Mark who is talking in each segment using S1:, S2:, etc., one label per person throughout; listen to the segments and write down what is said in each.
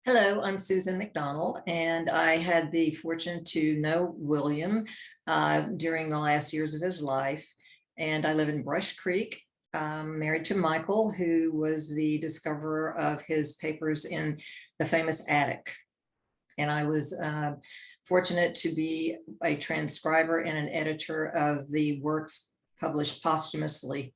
S1: Hello, I'm Susan McDonald, and I had the fortune to know William during the last years of his life. And I live in Brush Creek, married to Michael, who was the discoverer of his papers in the famous attic. And I was fortunate to be a transcriber and an editor of the works published posthumously.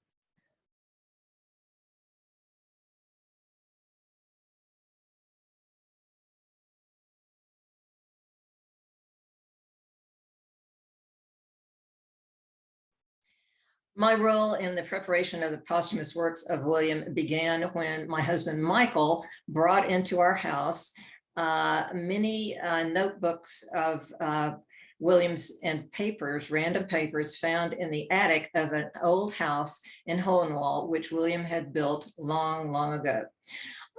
S1: My role in the preparation of the posthumous works of William began when my husband Michael brought into our house many notebooks of William's and papers, random papers found in the attic of an old house in Hohenwald, which William had built long, long ago.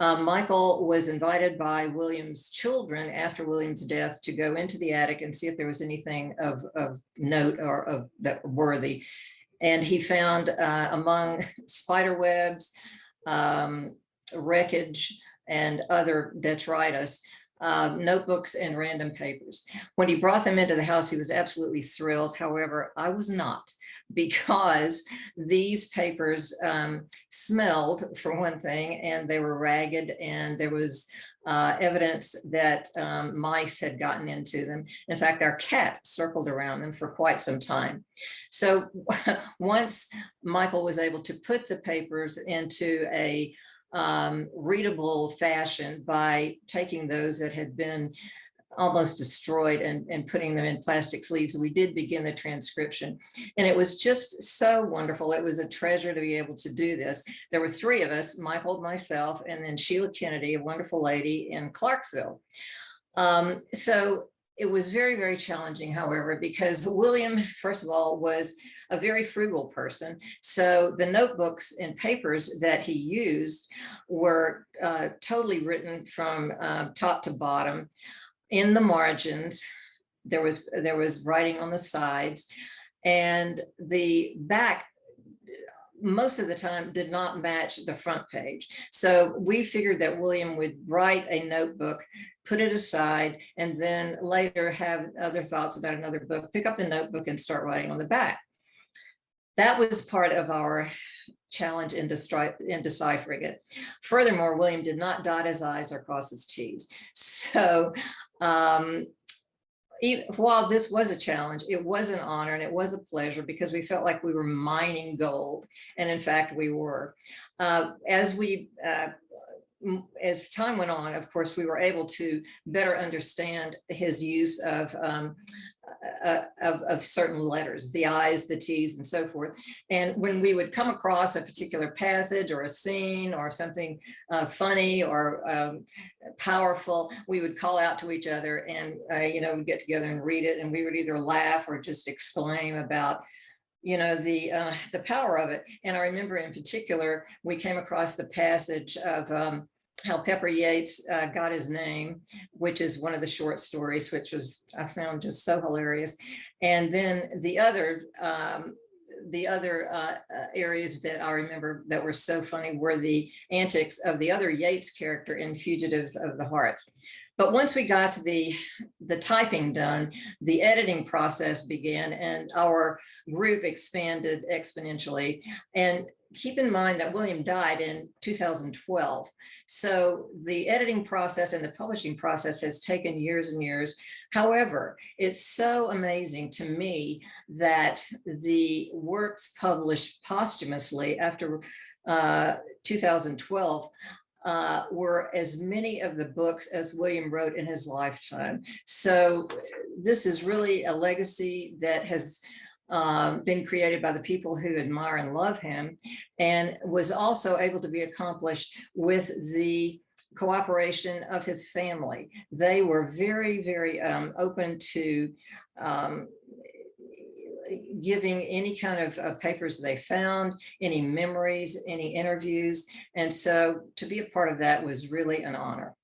S1: Michael was invited by William's children after William's death to go into the attic and see if there was anything of note or of that worthy. And he found among spider webs, wreckage, and other detritus, notebooks and random papers. When he brought them into the house, he was absolutely thrilled. However, I was not, because these papers smelled, for one thing, and they were ragged, and there was evidence that mice had gotten into them. In fact, our cat circled around them for quite some time. So once Michael was able to put the papers into a readable fashion by taking those that had been almost destroyed and putting them in plastic sleeves, we did begin the transcription. And it was just so wonderful. It was a treasure to be able to do this. There were three of us, Michael, myself, and then Sheila Kennedy, a wonderful lady in Clarksville. So it was very, very challenging, however, because William, first of all, was a very frugal person. So the notebooks and papers that he used were totally written from top to bottom. In the margins, there was writing on the sides, and the back most of the time did not match the front page. So we figured that William would write a notebook, put it aside, and then later have other thoughts about another book, pick up the notebook and start writing on the back. That was part of our challenge in deciphering it. Furthermore, William did not dot his I's or cross his T's. So while this was a challenge, it was an honor and it was a pleasure, because we felt like we were mining gold. And in fact, we were. As time went on, of course, we were able to better understand his use of certain letters, the I's, the T's, and so forth. And when we would come across a particular passage or a scene or something funny or powerful, we would call out to each other and we'd get together and read it, and we would either laugh or just exclaim about the power of it. And I remember in particular, we came across the passage of how Pepper Yates got his name, which is one of the short stories, which I found just so hilarious. And then the other areas that I remember that were so funny were the antics of the other Yates character in Fugitives of the Heart. But once we got the typing done, the editing process began, and our group expanded exponentially. And keep in mind that William died in 2012. So the editing process and the publishing process has taken years and years. However, it's so amazing to me that the works published posthumously after 2012 were as many of the books as William wrote in his lifetime. So this is really a legacy that has been created by the people who admire and love him, and was also able to be accomplished with the cooperation of his family. They were very, very open to giving any kind of papers they found, any memories, any interviews. And so to be a part of that was really an honor.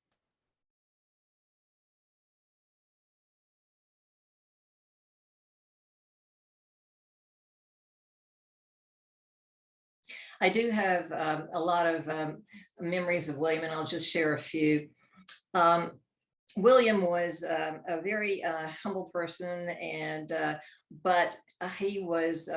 S1: I do have a lot of memories of William, and I'll just share a few. William was a very humble person, and but he was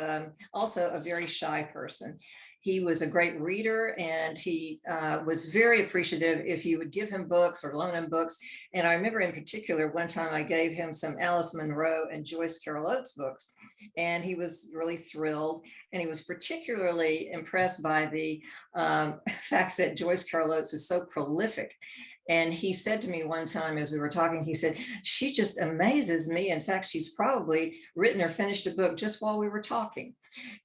S1: also a very shy person. He was a great reader, and he was very appreciative if you would give him books or loan him books. And I remember in particular, one time I gave him some Alice Munro and Joyce Carol Oates books, and he was really thrilled. And he was particularly impressed by the fact that Joyce Carol Oates was so prolific. And he said to me one time as we were talking, he said, she just amazes me. In fact, she's probably written or finished a book just while we were talking.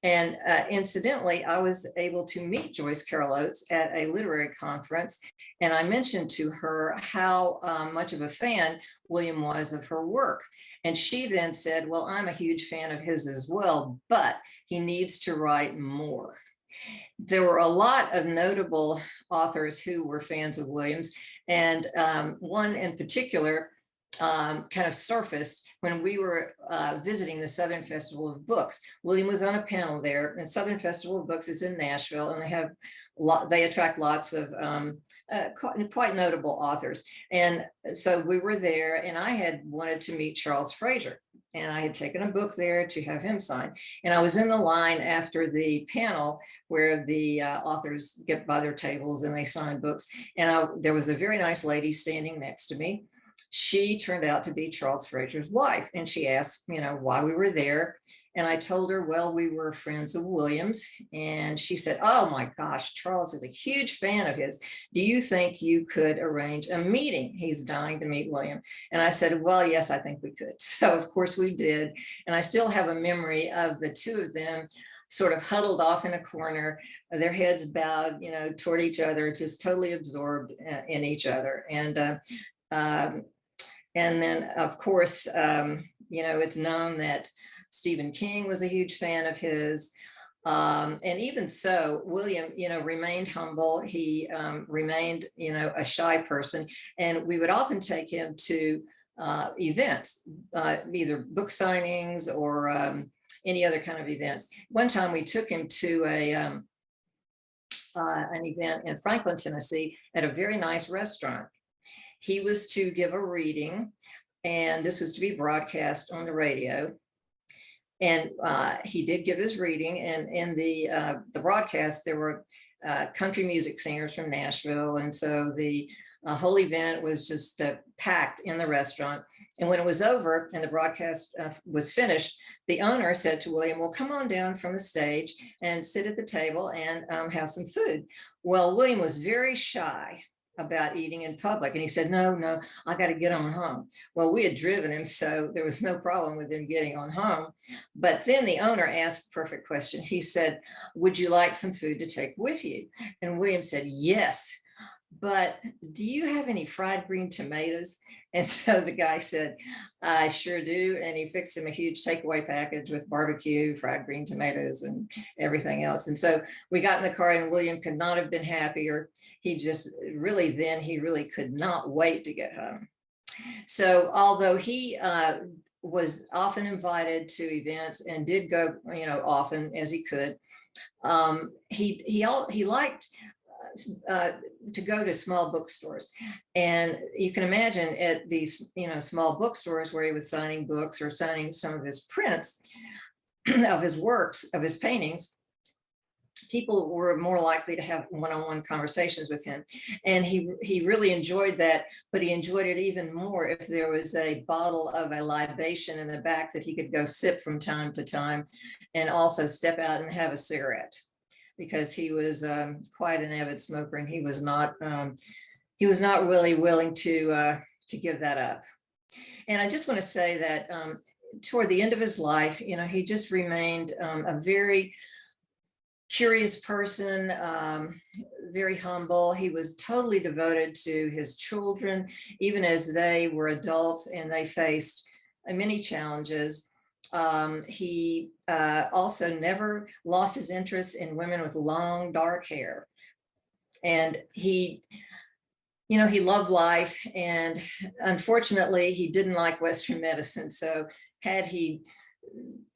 S1: And incidentally, I was able to meet Joyce Carol Oates at a literary conference. And I mentioned to her how much of a fan William was of her work. And she then said, well, I'm a huge fan of his as well, but he needs to write more. There were a lot of notable authors who were fans of Williams, and one in particular kind of surfaced when we were visiting the Southern Festival of Books. William was on a panel there, and Southern Festival of Books is in Nashville, and they attract lots of quite notable authors. And so we were there, and I had wanted to meet Charles Fraser. And I had taken a book there to have him sign. And I was in the line after the panel where the authors get by their tables and they sign books. And there was a very nice lady standing next to me. She turned out to be Charles Fraser's wife. And she asked, why we were there. And I told her, well, we were friends of William's. And she said, oh my gosh, Charles is a huge fan of his. Do you think you could arrange a meeting? He's dying to meet William. And I said, well, yes, I think we could. So of course we did. And I still have a memory of the two of them sort of huddled off in a corner, their heads bowed, toward each other, just totally absorbed in each other. And then of course, it's known that Stephen King was a huge fan of his. And even so, William, remained humble. He remained, a shy person. And we would often take him to events, either book signings or any other kind of events. One time we took him to an event in Franklin, Tennessee, at a very nice restaurant. He was to give a reading, and this was to be broadcast on the radio. And he did give his reading, and in the broadcast, there were country music singers from Nashville. And so the whole event was just packed in the restaurant. And when it was over and the broadcast was finished, the owner said to William, well, come on down from the stage and sit at the table and have some food. Well, William was very shy about eating in public. And he said, no, I got to get on home. Well, we had driven him, so there was no problem with him getting on home. But then the owner asked the perfect question. He said, would you like some food to take with you? And William said, yes, but do you have any fried green tomatoes? And so the guy said, I sure do. And he fixed him a huge takeaway package with barbecue, fried green tomatoes, and everything else. And so we got in the car, and William could not have been happier. He really could not wait to get home. So although he was often invited to events and did go, often as he could, he liked to go to small bookstores. And you can imagine at these, small bookstores where he was signing books or signing some of his prints of his works, of his paintings, people were more likely to have one-on-one conversations with him. And he really enjoyed that, but he enjoyed it even more if there was a bottle of a libation in the back that he could go sip from time to time, and also step out and have a cigarette, because he was quite an avid smoker, and he was not really willing to give that up. And I just want to say that toward the end of his life, he just remained a very curious person, very humble. He was totally devoted to his children, even as they were adults and they faced many challenges. He also never lost his interest in women with long, dark hair. And he loved life. And unfortunately, he didn't like Western medicine. So had he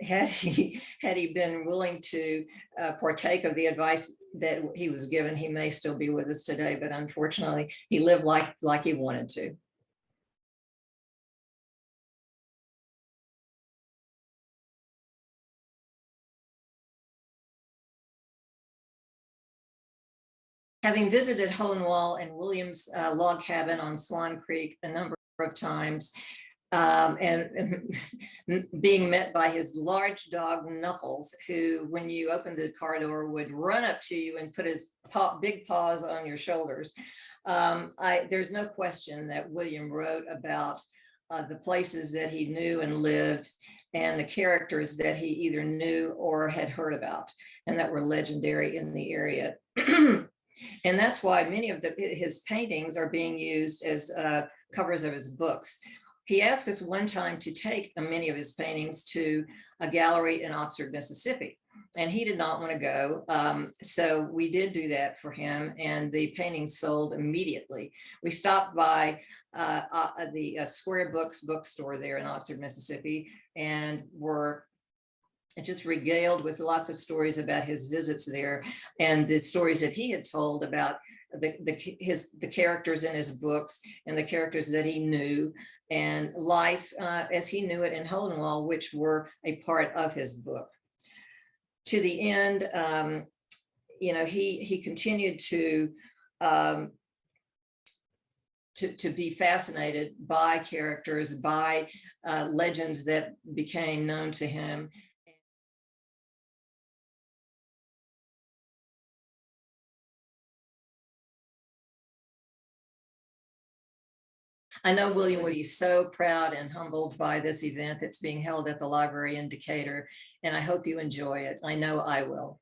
S1: had he been willing to partake of the advice that he was given, he may still be with us today. But unfortunately, he lived like he wanted to. Having visited Hole in Wall and Williams log cabin on Swan Creek a number of times, and being met by his large dog Knuckles, who, when you opened the car door, would run up to you and put his big paws on your shoulders. There's no question that William wrote about the places that he knew and lived, and the characters that he either knew or had heard about, and that were legendary in the area. And that's why many of his paintings are being used as covers of his books. He asked us one time to take many of his paintings to a gallery in Oxford, Mississippi, and he did not want to go. So we did do that for him, and the paintings sold immediately. We stopped by the Square Books bookstore there in Oxford, Mississippi, and were just regaled with lots of stories about his visits there, and the stories that he had told about the characters in his books and the characters that he knew, and life as he knew it in Hole in Wall, which were a part of his book. To the end, he continued to be fascinated by characters, by legends that became known to him. I know William would be so proud and humbled by this event that's being held at the library in Decatur, and I hope you enjoy it. I know I will.